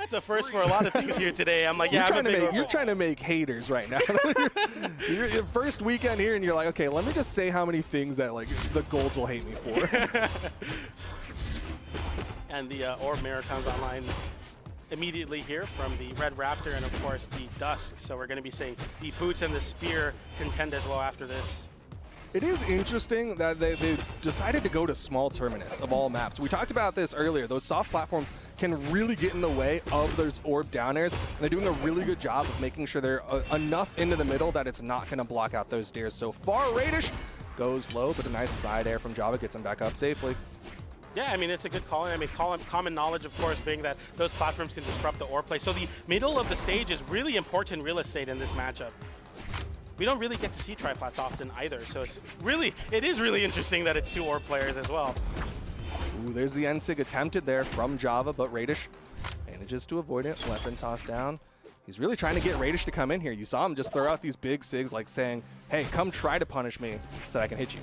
It's a first for a lot of things here today. I'm like, yeah, you're trying to make haters right now. You're your first weekend here, and you're like, okay, let me just say how many things that like the Golds will hate me for. And the Orb Mirror comes online immediately here from the Red Raptor and, of course, the Dusk. So we're going to be seeing the Boots and the Spear contend as well after this. It is interesting that they decided to go to small terminus of all maps. We talked about this earlier. Those soft platforms can really get in the way of those orb down airs, and they're doing a really good job of making sure they're enough into the middle that it's not going to block out those dares so far. Raydish goes low, but a nice side air from Java gets him back up safely. Yeah, I mean, it's a good call. I mean, common knowledge, of course, being that those platforms can disrupt the orb play. So the middle of the stage is really important real estate in this matchup. We don't really get to see triplats often either, so it is really interesting that it's two orb players as well. Ooh, there's the N-Sig attempted there from Java, but Raydish manages to avoid it. Weapon toss down. He's really trying to get Raydish to come in here. You saw him just throw out these big SIGs like saying, hey, come try to punish me so that I can hit you.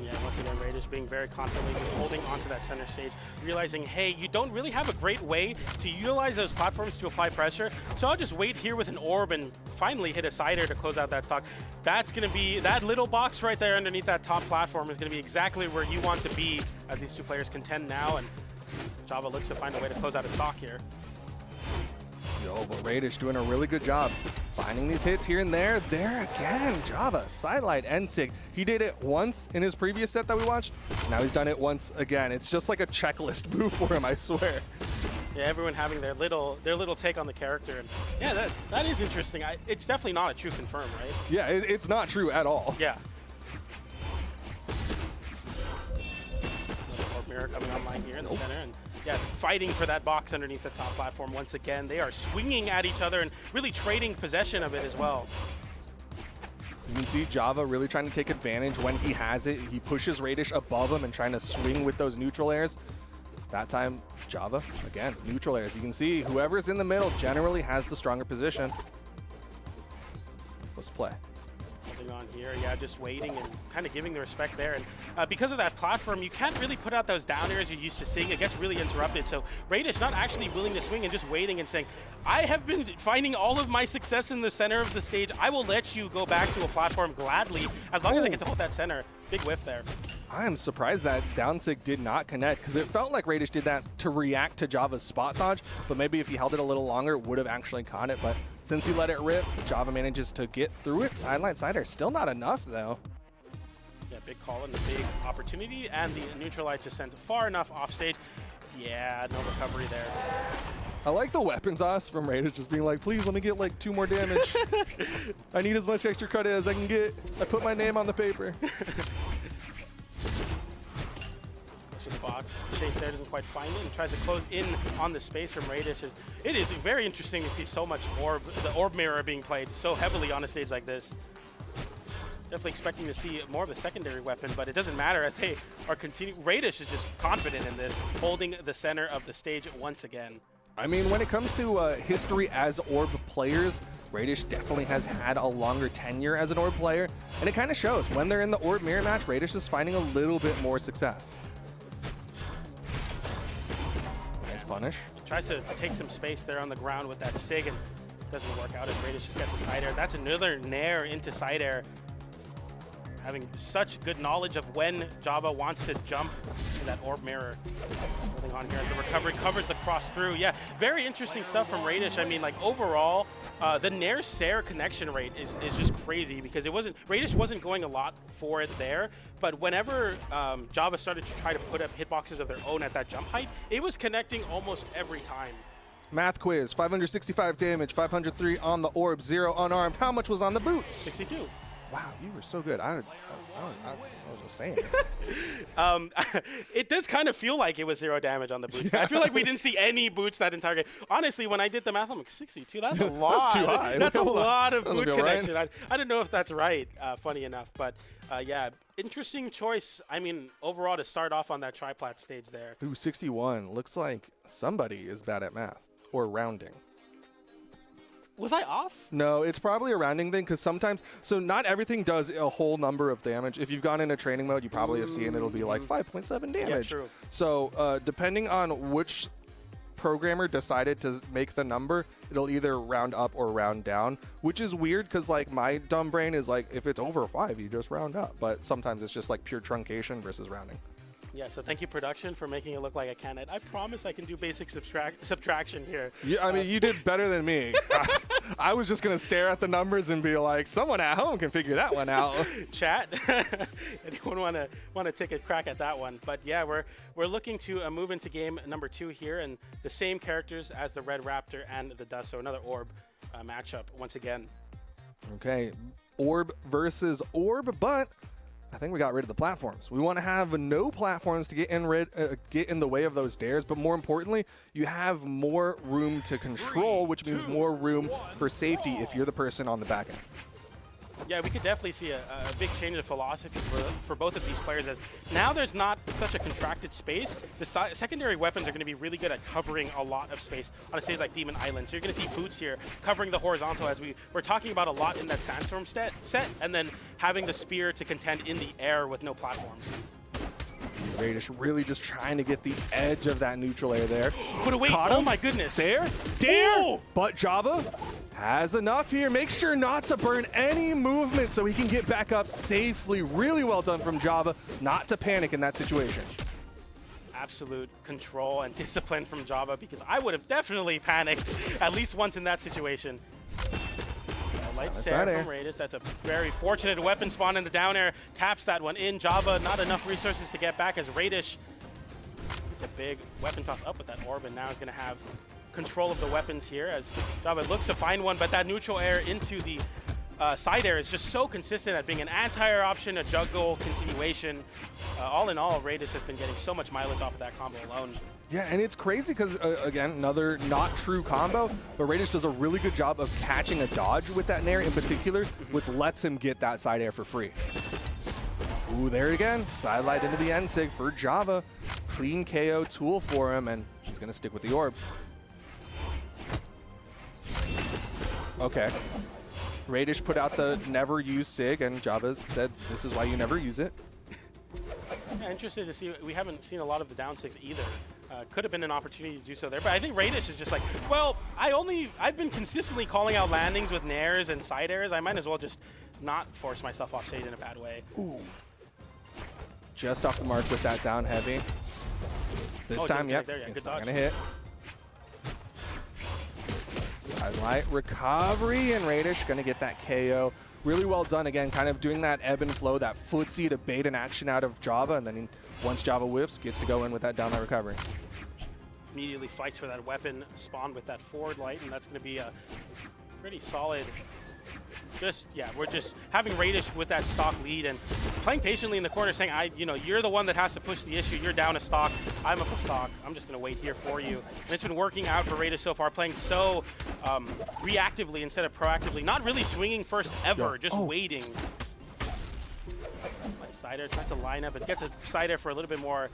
Yeah, once again, Raydish being very confidently holding onto that center stage, realizing, hey, you don't really have a great way to utilize those platforms to apply pressure, so I'll just wait here with an orb and finally hit a side air to close out that stock. That's going to be, that little box right there underneath that top platform is going to be exactly where you want to be as these two players contend now, and Java looks to find a way to close out a stock here. Yo, but Raydish doing a really good job finding these hits here and there. There again, Java, sidelight N-Sig. He did it once in his previous set that we watched. Now he's done it once again. It's just like a checklist move for him, I swear. Yeah, everyone having their little take on the character. And yeah, that is interesting. It's definitely not a true confirm, right? Yeah, it's not true at all. Yeah. Orb Mirror coming online here in the center. And yeah, fighting for that box underneath the top platform once again. They are swinging at each other and really trading possession of it as well. You can see Java really trying to take advantage when he has it. He pushes Raydish above him and trying to swing with those neutral airs. That time, Java, again, neutral airs. You can see whoever's in the middle generally has the stronger position. Let's play. Holding on here, yeah, just waiting and kind of giving the respect there. And because of that platform, you can't really put out those down airs you're used to seeing. It gets really interrupted. So Raydish not actually willing to swing and just waiting and saying, I have been finding all of my success in the center of the stage. I will let you go back to a platform gladly as long as I get to hold that center. Big whiff there. I am surprised that down sig did not connect because it felt like Raydish did that to react to Java's spot dodge, but maybe if he held it a little longer, would have actually caught it. But since he let it rip, Java manages to get through it. Sideline side air, still not enough though. Yeah, big call and the big opportunity, and the neutral light just sends far enough off stage. Yeah, no recovery there. I like the weapon toss from Raydish just being like, please let me get like 2 more damage. I need as much extra credit as I can get. I put my name on the paper. The box chase there doesn't quite find it and tries to close in on the space from Raydish. It is very interesting to see so much the orb mirror being played so heavily on a stage like this. Definitely expecting to see more of the secondary weapon, but it doesn't matter as they are continuing. Raydish is just confident in this, holding the center of the stage once again. I mean, when it comes to history as orb players, Raydish definitely has had a longer tenure as an orb player, and it kind of shows. When they're in the orb mirror match, Raydish is finding a little bit more success. Nice punish. He tries to take some space there on the ground with that SIG, and doesn't work out as Raydish just gets the side air. That's another nair into side air. Having such good knowledge of when Java wants to jump in that orb mirror. Holding on here as the recovery covers the cross through. Yeah, very interesting stuff from Raydish. I mean, like overall, the nair-sair connection rate is just crazy because Raydish wasn't going a lot for it there, but whenever Java started to try to put up hitboxes of their own at that jump height, it was connecting almost every time. Math quiz, 565 damage, 503 on the orb, 0 unarmed. How much was on the boots? 62. Wow, you were so good. I was just saying. It does kind of feel like it was 0 damage on the boots. Yeah. I feel like we didn't see any boots that entire game. Honestly, when I did the math, I'm like, 62, that's a lot. That's too high. That's a lot of boot connection. Right. I don't know if that's right, funny enough. But yeah, interesting choice. I mean, overall, to start off on that triplat stage there. Ooh, 61. Looks like somebody is bad at math or rounding. Was I off? No, it's probably a rounding thing because sometimes, so not everything does a whole number of damage. If you've gone into training mode, you probably have seen it'll be like 5.7 damage. Yeah, true. So depending on which programmer decided to make the number, it'll either round up or round down, which is weird because like my dumb brain is like, if it's over 5, you just round up. But sometimes it's just like pure truncation versus rounding. Yeah, so thank you, production, for making it look like I can. I promise I can do basic subtraction here. Yeah, I mean, you did better than me. I was just going to stare at the numbers and be like, someone at home can figure that one out. Chat, anyone want to take a crack at that one? But yeah, we're looking to move into game number 2 here, and the same characters as the Red Raptor and the Dust, so another Orb matchup once again. Okay, Orb versus Orb, but I think we got rid of the platforms. We want to have no platforms to get in the way of those dares, but more importantly, you have more room to control, which means more room for safety if you're the person on the back end. Yeah, we could definitely see a big change of philosophy for both of these players, as now there's not such a contracted space. The secondary weapons are going to be really good at covering a lot of space on a stage like Demon Island. So you're going to see Boots here covering the horizontal, as we're talking about a lot in that Sandstorm set, and then having the Spear to contend in the air with no platforms. Raydish really just trying to get the edge of that neutral air there. But wait, oh my goodness. Dare, but Java has enough here. Make sure not to burn any movement so he can get back up safely. Really well done from Java, not to panic in that situation. Absolute control and discipline from Java, because I would have definitely panicked at least once in that situation. Light Sarah from Raydish. That's a very fortunate weapon spawn in the down air. Taps that one in. Java, not enough resources to get back, as Raydish gets a big weapon toss up with that orb, and now is going to have control of the weapons here as Java looks to find one, but that neutral air into the side air is just so consistent at being an anti-air option, a juggle continuation. All in all, Raydish has been getting so much mileage off of that combo alone. Yeah, and it's crazy because, again, another not true combo, but Raydish does a really good job of catching a dodge with that nair in particular, which lets him get that side air for free. Ooh, there again. Sidelight into the end sig for Java. Clean KO tool for him, and he's going to stick with the orb. Okay. Raydish put out the never use sig, and Java said, this is why you never use it. Yeah, interested to see. We haven't seen a lot of the down six either. Could have been an opportunity to do so there, but I think Raydish is just like, well, I've been consistently calling out landings with nairs and side airs. I might as well just not force myself off stage in a bad way. Ooh. Just off the mark with that down heavy. This time, yep, it's not going to hit. Sidelight recovery, and Raydish going to get that KO. Really well done again, kind of doing that ebb and flow, that footsie to bait an action out of Java, and then once Java whiffs, gets to go in with that down recovery. Immediately fights for that weapon spawn with that forward light, and that's going to be a pretty solid. We're just having Raydish with that stock lead and playing patiently in the corner, saying, you're the one that has to push the issue. You're down a stock. I'm up a stock. I'm just going to wait here for you. And it's been working out for Raydish so far, playing so reactively instead of proactively. Not really swinging first ever, just waiting. Side air tries to line up and gets a side air for a little bit more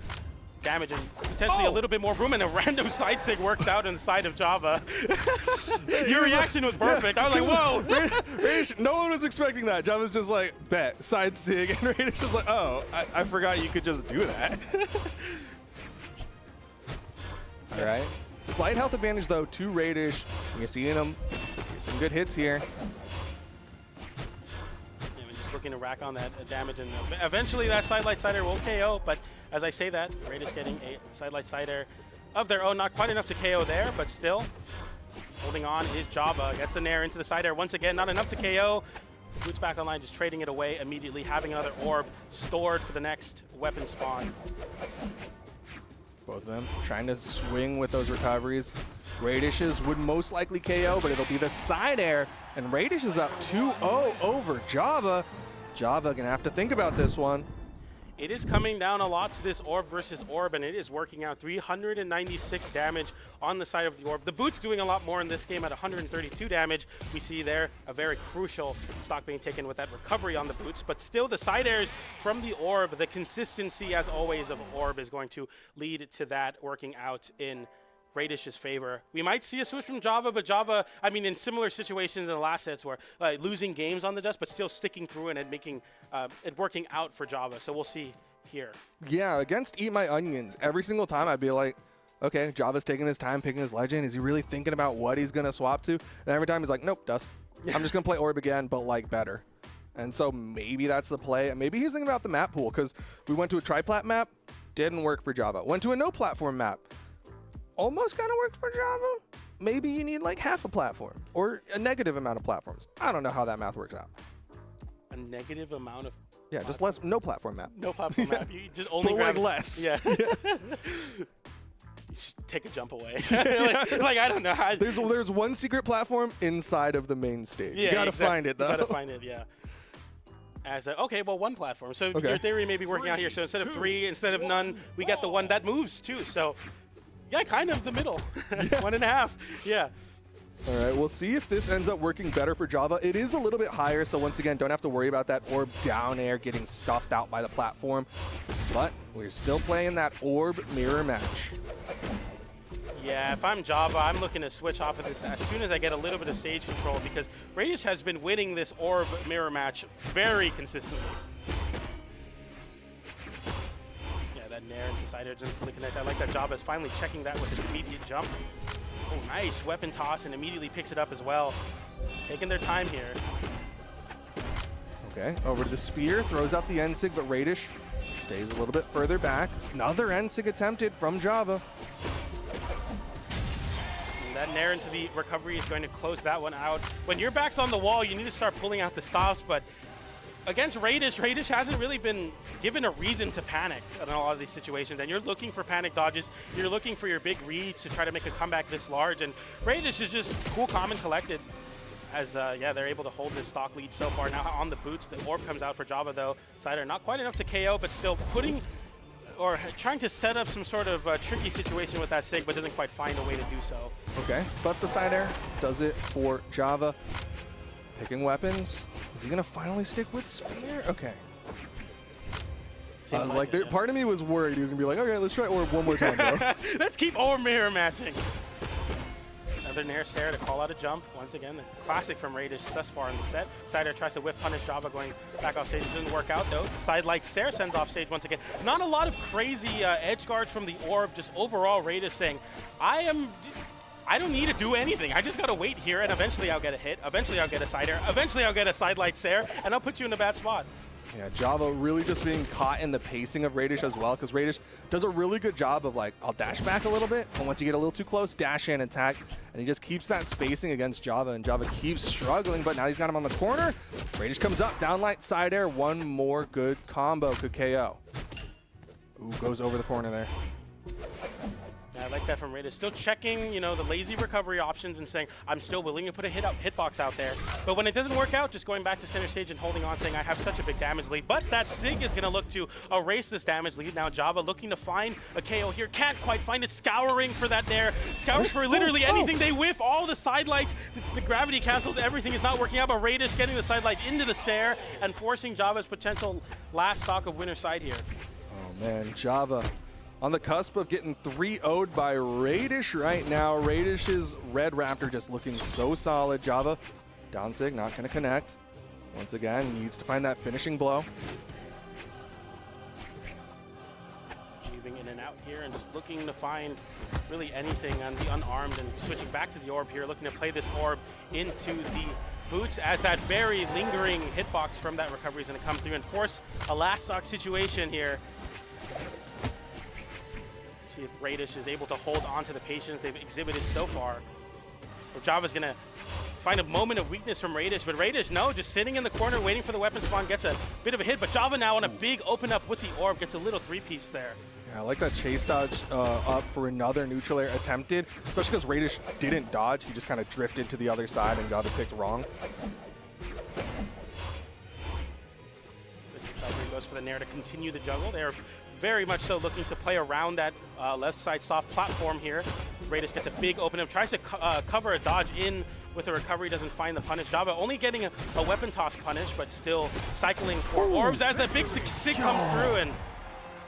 damage and potentially a little bit more room, and a random side sig works out on the side of Java. Your reaction was perfect. I was like, whoa. Raydish, no one was expecting that. Java's just like, bet, side sig, and Raydish is like, oh, I forgot you could just do that. All right. Slight health advantage, though, to Raydish. You're seeing him get some good hits here. Looking to rack on that damage, and eventually that sidelight side air will KO, but as I say that, Raydish getting a sidelight side air of their own, not quite enough to KO there, but still holding on is Java. Gets the nair into the side air once again, not enough to KO. Boots back online, just trading it away immediately, having another orb stored for the next weapon spawn. Both of them trying to swing with those recoveries. Raydish's would most likely KO, but it'll be the side air, and Raydish is up 2-0 over Java. Java gonna have to think about this one. It is coming down a lot to this orb versus orb, and it is working out. 396 damage on the side of the orb. The Boot's doing a lot more in this game at 132 damage. We see there a very crucial stock being taken with that recovery on the Boots, but still the side airs from the orb, the consistency as always of orb is going to lead to that working out in Raydish's favor. We might see a switch from Java, but Java, I mean, in similar situations in the last sets where losing games on the dust, but still sticking through and making it working out for Java. So we'll see here. Yeah, against Eat My Onions, every single time I'd be like, okay, Java's taking his time picking his legend. Is he really thinking about what he's going to swap to? And every time he's like, nope, Dusk. I'm just going to play Orb again, but like better. And so maybe that's the play. Maybe he's thinking about the map pool, because we went to a tri-plat map, didn't work for Java. Went to a no-platform map, almost kind of worked for Java. Maybe you need like half a platform or a negative amount of platforms. I don't know how that math works out. A negative amount of Yeah, just less, no platform map. no platform map. You just only grab less. Yeah. You just take a jump away. like I don't know how. There's one secret platform inside of the main stage. Yeah, you gotta find it though. You gotta find it, yeah. Okay, well, one platform. So your theory may be working out here. So instead of 3, instead of none, we get the one that moves too. So yeah, kind of the middle. 1.5. Yeah. All right, we'll see if this ends up working better for Java. It is a little bit higher, so once again, don't have to worry about that orb down air getting stuffed out by the platform. But we're still playing that orb mirror match. Yeah, if I'm Java, I'm looking to switch off of this as soon as I get a little bit of stage control, because Raydish has been winning this orb mirror match very consistently. Yeah, that Nair into side air doesn't fully connect. I like that Java is finally checking that with his immediate jump. Oh, nice weapon toss, and immediately picks it up as well. Taking their time here. Okay, over to the spear, throws out the N-Sig, but Raydish stays a little bit further back. Another N-Sig attempted from Java. That Nair into the recovery is going to close that one out. When your back's on the wall, you need to start pulling out the stops, but against Raydish hasn't really been given a reason to panic in a lot of these situations, and you're looking for panic dodges, you're looking for your big reads to try to make a comeback this large, and Raydish is just cool, calm, and collected as, yeah, they're able to hold this stock lead so far. Now on the boots, the orb comes out for Java, though. Sider not quite enough to KO, but still putting or trying to set up some sort of tricky situation with that Sig, but doesn't quite find a way to do so. Okay, but the side air does it for Java. Picking weapons. Is he going to finally stick with spear? Okay. I was like, part of me was worried he was going to be like, okay, let's try orb one more time, bro. Let's keep orb mirror matching. Another Nair Sarah to call out a jump. Once again, the classic from Raydish thus far in the set. Sider tries to whiff punish Java going back off stage. It doesn't work out though. Side like Sarah sends off stage once again. Not a lot of crazy edge guards from the orb. Just overall Raydish saying, I don't need to do anything. I just got to wait here, and eventually I'll get a hit. Eventually I'll get a side air. Eventually I'll get a side light Sarah, and I'll put you in a bad spot. Yeah, Java really just being caught in the pacing of Raydish as well, because Raydish does a really good job of like, I'll dash back a little bit, and once you get a little too close, dash in, attack, and he just keeps that spacing against Java, and Java keeps struggling, but now he's got him on the corner. Raydish comes up, downlight, side air, one more good combo could KO. Ooh, goes over the corner there. I like that from Raydish. Still checking, you know, the lazy recovery options and saying, I'm still willing to put a hitbox out there. But when it doesn't work out, just going back to center stage and holding on, saying, I have such a big damage lead. But that Sig is going to look to erase this damage lead. Now Java looking to find a KO here. Can't quite find it. Scouring for that there. Scours for literally anything. They whiff all the side lights. The gravity cancels. Everything is not working out. But Raydish getting the side light into the Sair and forcing Java's potential last stock of winner side here. Oh, man. Java on the cusp of getting 3-0'd by Raydish right now. Raydish's Red Raptor just looking so solid. Java, down Sig, not going to connect. Once again, needs to find that finishing blow. Moving in and out here and just looking to find really anything on the unarmed, and switching back to the orb here, looking to play this orb into the boots as that very lingering hitbox from that recovery is going to come through and force a last stock situation here. See if Raydish is able to hold on to the patience they've exhibited so far. Or Java's going to find a moment of weakness from Raydish, but Raydish, no, just sitting in the corner waiting for the weapon spawn, gets a bit of a hit, but Java now on a big open up with the orb, gets a little three-piece there. Yeah, I like that chase dodge up for another neutral air attempted, especially because Raydish didn't dodge. He just kind of drifted to the other side and Java picked wrong. Recovery goes for the Nair to continue the juggle. They're very much so looking to play around that left side soft platform here. Raydish gets a big open up, tries to cover a dodge in with a recovery, doesn't find the punish. Java only getting a weapon toss punish, but still cycling for orbs as that big Sig comes through, and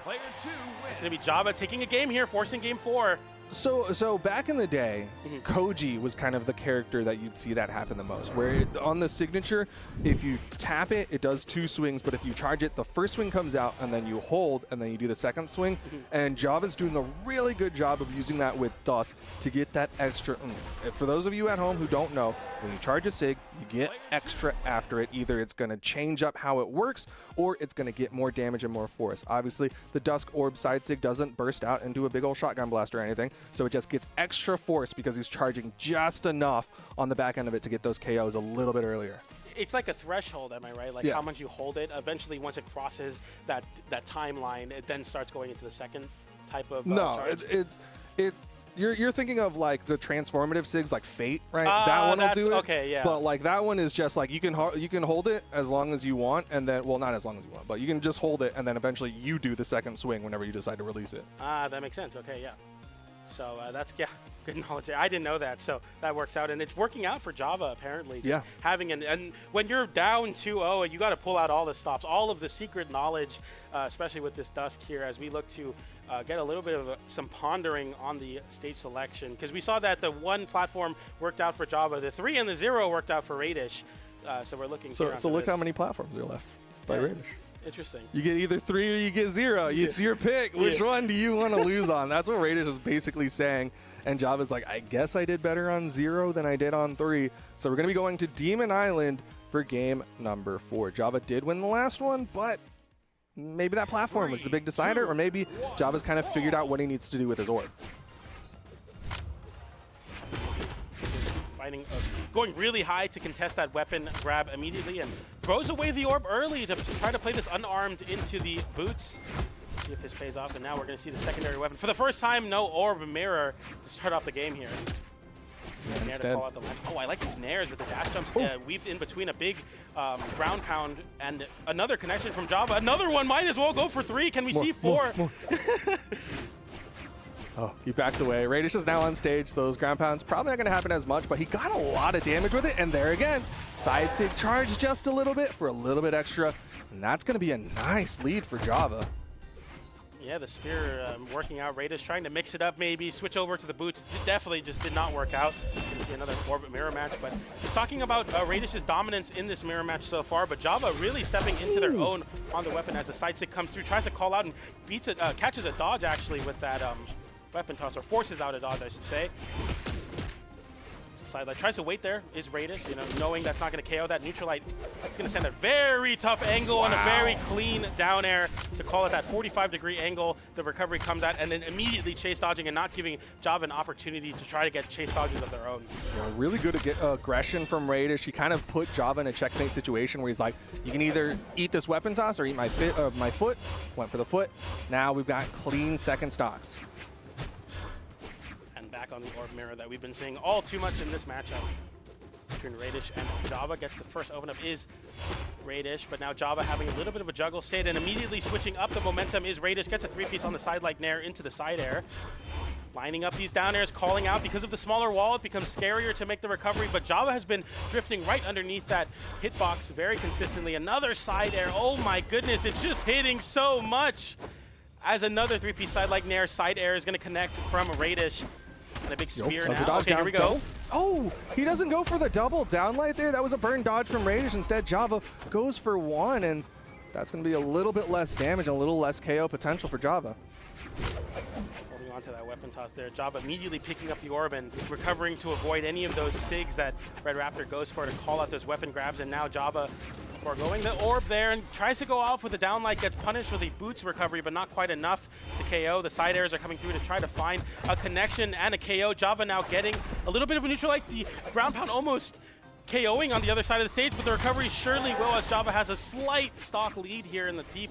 Player 2 wins. It's going to be Java taking a game here, forcing game 4. So back in the day, Koji was kind of the character that you'd see that happen the most, where on the signature, if you tap it, it does 2 swings, but if you charge it, the first swing comes out, and then you hold, and then you do the second swing, and Java's doing a really good job of using that with Dusk to get that extra oomph. For those of you at home who don't know, when you charge a sig, you get extra after it. Either it's going to change up how it works, or it's going to get more damage and more force. Obviously, the Dusk Orb side sig doesn't burst out into a big old shotgun blast or anything, so it just gets extra force because he's charging just enough on the back end of it to get those KOs a little bit earlier. It's like a threshold, am I right? Like how much you hold it. Eventually, once it crosses that timeline, it then starts going into the second type of charge. You're thinking of like the transformative sigs like Fate, right? That one will do it. Okay, yeah. But like that one is just like you can hold it as long as you want, and then, well, not as long as you want, but you can just hold it, and then eventually you do the second swing whenever you decide to release it. That makes sense. Okay, yeah. So that's good knowledge. I didn't know that, so that works out, and it's working out for Java apparently. Just having and when you're down 2-0, you got to pull out all the stops, all of the secret knowledge, especially with this Dusk here, as we look to get a little bit of some pondering on the stage selection, because we saw that the 1 platform worked out for Java, the 3 and the 0 worked out for Raydish. So we're looking. So look how many platforms are left by Raydish. Interesting. You get either 3 or you get 0. It's your pick. Which one do you want to lose on? That's what Raydish is basically saying. And Java's like, I guess I did better on 0 than I did on 3. So we're going to be going to Demon Island for game number 4. Java did win the last one, but maybe that platform was the big decider, or maybe Java's kind of figured out what he needs to do with his orb. Going really high to contest that weapon grab immediately, and throws away the orb early to try to play this unarmed into the boots. See if this pays off, and now we're going to see the secondary weapon. For the first time, no orb mirror to start off the game here. Instead. Oh, I like these nairs with the dash jumps weaved in between a big ground pound, and another connection from Java. Another one might as well go for 3. Can we see 4? More. Oh, he backed away. Raydish is now on stage. Those ground pounds probably not going to happen as much, but he got a lot of damage with it. And there again, side sig charge just a little bit for a little bit extra. And that's going to be a nice lead for Java. Yeah, the spear working out. Raydish trying to mix it up, maybe switch over to the boots. Definitely just did not work out. Another orbit mirror match, but just talking about Raydish's dominance in this mirror match so far, but Java really stepping into their own on the weapon as the side stick comes through, tries to call out and beats it, catches a dodge actually with that weapon toss, or forces out a dodge, I should say. Sidelight tries to wait there, is Raydish, knowing that's not going to KO that neutral light. It's going to send a very tough angle and a very clean down air to call it that 45-degree angle. The recovery comes out, and then immediately chase dodging and not giving Java an opportunity to try to get chase dodges of their own. Yeah, really good aggression from Raydish. He kind of put Java in a checkmate situation where he's like, you can either eat this weapon toss or eat my foot. Went for the foot. Now we've got clean second stocks. Back on the orb mirror that we've been seeing all too much in this matchup between Raydish and Java. Gets the first open up is Raydish, but now Java having a little bit of a juggle state, and immediately switching up the momentum is Raydish. Gets a 3-piece on the side like nair into the side air. Lining up these down airs, calling out because of the smaller wall. It becomes scarier to make the recovery, but Java has been drifting right underneath that hitbox very consistently. Another side air. Oh my goodness, it's just hitting so much. As another 3-piece side like nair, side air is going to connect from Raydish. And a big spear now. Okay, here we go. Oh, he doesn't go for the double downlight there. That was a burn dodge from Raydish. Instead, Java goes for 1, and that's going to be a little bit less damage and a little less KO potential for Java. Holding on to that weapon toss there. Java immediately picking up the orb and recovering to avoid any of those sigs that Red Raptor goes for to call out those weapon grabs. And now Java foregoing the orb there and tries to go off with the downlight, gets punished with a boots recovery, but not quite enough to KO. The side airs are coming through to try to find a connection and a KO. Java now getting a little bit of a neutral, like the ground pound almost KOing on the other side of the stage, but the recovery surely will, as Java has a slight stock lead here in the deep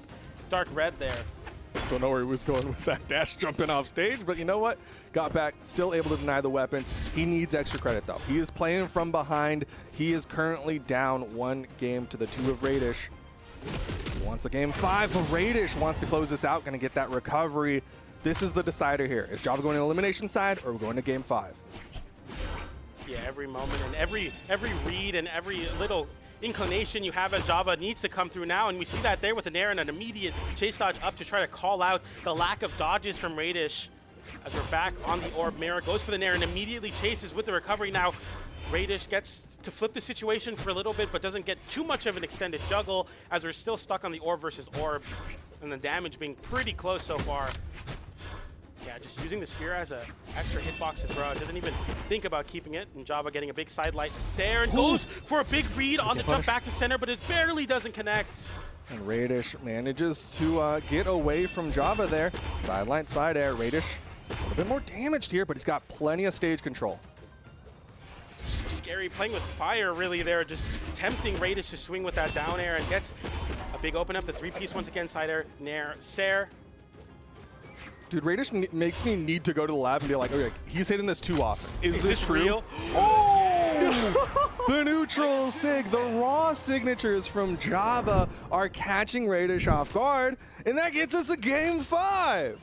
dark red there. Don't know where he was going with that dash jumping off stage, but you know what? Got back, still able to deny the weapons. He needs extra credit, though. He is playing from behind. He is currently down 1 game to the 2 of Raydish. He wants a game 5, but Raydish wants to close this out, going to get that recovery. This is the decider here. Is Java going to elimination side, or are we going to game 5? Yeah, every moment and every read and every little inclination you have as Java needs to come through now, and we see that there with an air and an immediate chase dodge up to try to call out the lack of dodges from Raydish. As we're back on the orb, Mira goes for the nair and immediately chases with the recovery. Now, Raydish gets to flip the situation for a little bit, but doesn't get too much of an extended juggle as we're still stuck on the orb versus orb, and the damage being pretty close so far. Yeah, just using the spear as an extra hitbox to throw. Doesn't even think about keeping it. And Java getting a big side light. Saren goes for a big read on the jump back to center, but it barely doesn't connect. And Raydish manages to get away from Java there. Sideline, side air. Raydish a little bit more damaged here, but he's got plenty of stage control. So scary, playing with fire really there, just tempting Raydish to swing with that down air, and gets a big open up. The three-piece once again, side air, nair, Sare. Dude, Raydish makes me need to go to the lab and be like, okay, he's hitting this too often. Is this true? Real? Oh! The neutral sig, the raw signatures from Java are catching Raydish off guard, and that gets us a game 5.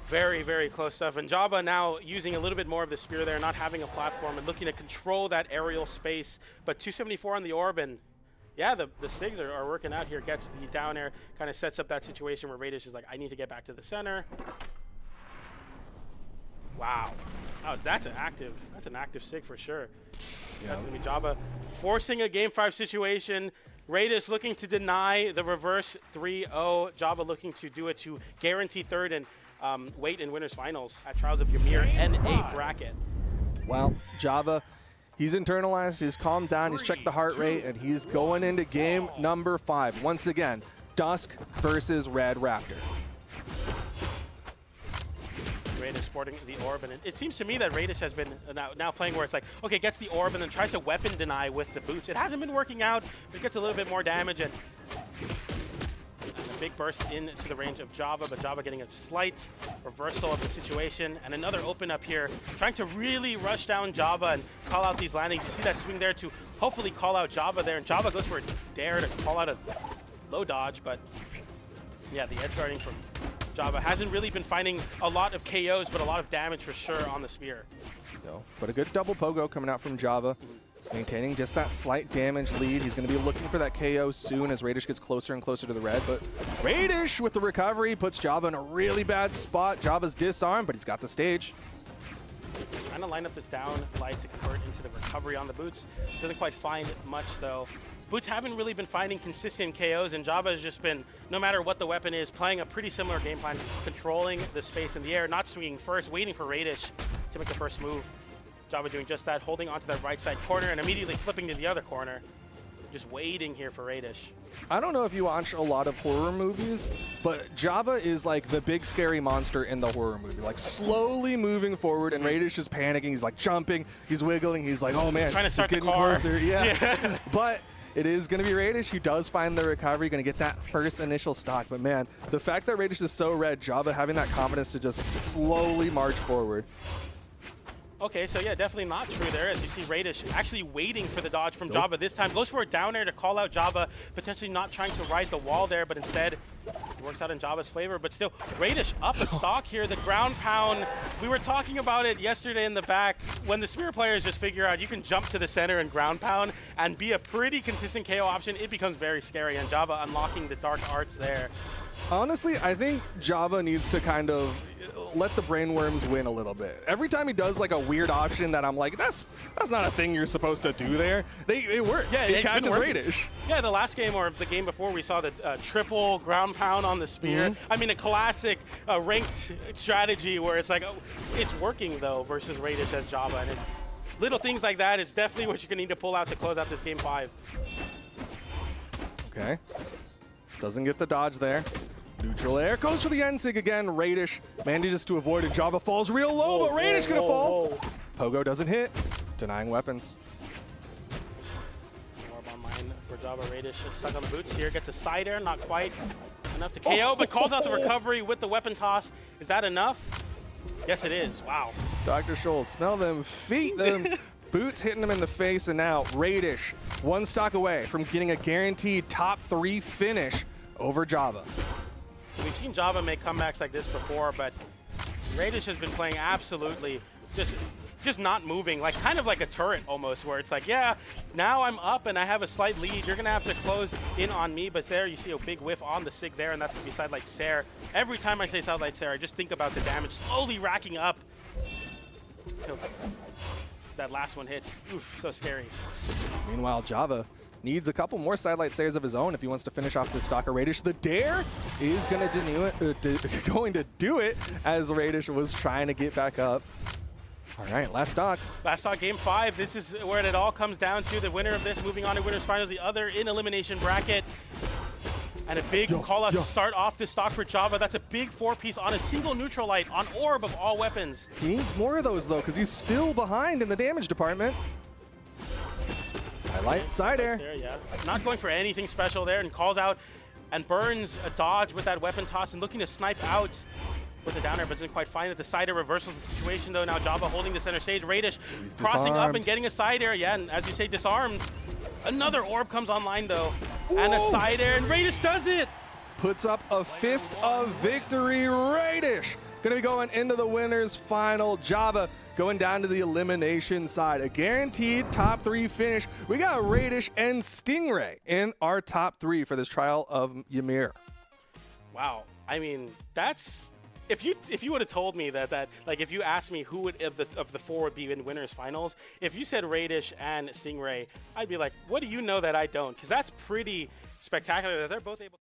Very, very close stuff. And Java now using a little bit more of the spear there, not having a platform and looking to control that aerial space. But 274 on the orb, and yeah, the SIGs are working out here. Gets the down air, kind of sets up that situation where Raydish is like, I need to get back to the center. Wow. That's an active SIG for sure. Yeah. That's going to be Java forcing a game 5 situation. Raydish looking to deny the reverse 3-0. Java looking to do it to guarantee third and wait in winners finals at Trials of Ymir NA bracket. Well, Java, he's internalized, he's calmed down, he's checked the heart rate, and he's going into game number 5. Once again, Dusk versus Red Raptor. Raydish sporting the orb, and it seems to me that Raydish has been now playing where it's like, okay, gets the orb and then tries to weapon deny with the boots. It hasn't been working out, but it gets a little bit more damage, and a big burst into the range of Java, but Java getting a slight reversal of the situation, and another open up here, trying to really rush down Java and call out these landings. You see that swing there to hopefully call out Java there, and Java goes for a dare to call out a low dodge, but yeah, the edge guarding from Java hasn't really been finding a lot of KOs, but a lot of damage for sure on the spear. No, but a good double pogo coming out from Java, maintaining just that slight damage lead. He's going to be looking for that KO soon as Raydish gets closer and closer to the red, but Raydish with the recovery puts Java in a really bad spot. Java's disarmed, but he's got the stage. Trying to line up this down light to convert into the recovery on the boots. Doesn't quite find much though. Boots haven't really been finding consistent KOs, and Java has just been, no matter what the weapon is, playing a pretty similar game plan, controlling the space in the air, not swinging first, waiting for Raydish to make the first move. Java doing just that, holding onto that right side corner and immediately flipping to the other corner. Just waiting here for Raydish. I don't know if you watch a lot of horror movies, but Java is like the big scary monster in the horror movie, like slowly moving forward, and Raydish is panicking. He's like jumping, he's wiggling, he's like, oh man, trying to start he's getting the car. closer. Yeah. But it is going to be Raydish who does find the recovery, going to get that first initial stock. But man, the fact that Raydish is so red, Java having that confidence to just slowly march forward. Okay, so yeah, definitely not true there, as you see Raydish actually waiting for the dodge from Java this time. Goes for a down air to call out Java, potentially not trying to ride the wall there, but instead it works out in Java's favor. But still, Raydish up a stock here. The ground pound, we were talking about it yesterday in the back. When the spear players just figure out you can jump to the center and ground pound and be a pretty consistent KO option, it becomes very scary, and Java unlocking the dark arts there. Honestly, I think Java needs to kind of let the brainworms win a little bit. Every time he does like a weird option that I'm like, that's not a thing you're supposed to do there, it works. Yeah, it catches Raydish. Yeah, the last game or the game before, we saw the triple ground pound on the spear. I mean, a classic ranked strategy where it's like, it's working though versus Raydish as Java. And little things like that is definitely what you're going to need to pull out to close out this game 5. Okay. Doesn't get the dodge there. Neutral air, goes for the N-Sig again. Raydish manages to avoid it. Java falls real low, but Raydish gonna fall. Pogo doesn't hit, denying weapons. Orb online for Java. Raydish is stuck on the boots here. Gets a side air, not quite enough to KO, but calls out the recovery with the weapon toss. Is that enough? Yes, it is. Wow. Dr. Scholl, smell them feet, them boots hitting him in the face, and now Raydish one stock away from getting a guaranteed top 3 finish over Java. We've seen Java make comebacks like this before, but Raydish has been playing absolutely just just not moving, like kind of like a turret almost, where it's like, yeah, now I'm up and I have a slight lead. You're going to have to close in on me. But there you see a big whiff on the Sig there, and that's going to be Sidelight Sair. Every time I say Sidelight Sair, I just think about the damage slowly racking up till that last one hits. Oof, so scary. Meanwhile, Java needs a couple more Sidelight Sairs of his own if he wants to finish off this stock of Raydish. The dare is going to do it as Raydish was trying to get back up. All right, last stocks. Last stock, game 5. This is where it all comes down to. The winner of this moving on to winners finals, the other in elimination bracket. And a big call out to start off this stock for Java. That's a big 4-piece on a single neutral light on orb of all weapons. He needs more of those though, because he's still behind in the damage department. Sidelight, side air. Yeah. Not going for anything special there, and calls out and burns a dodge with that weapon toss and looking to snipe out with the downer, but didn't quite find it. The side air reversal the situation though. Now Java holding the center stage. Raydish crossing up and getting a side air. Yeah, and as you say, disarmed. Another orb comes online though. Whoa. And a side air, and Raydish does it! Puts up a fist of victory. Raydish gonna be going into the winners final. Java going down to the elimination side. A guaranteed top 3 finish. We got Raydish and Stingray in our top 3 for this trial of Ymir. Wow, I mean, that's... If you would have told me that like if you asked me who would of the 4 would be in winners finals, if you said Raydish and Stingray, I'd be like, what do you know that I don't? Because that's pretty spectacular that they're both able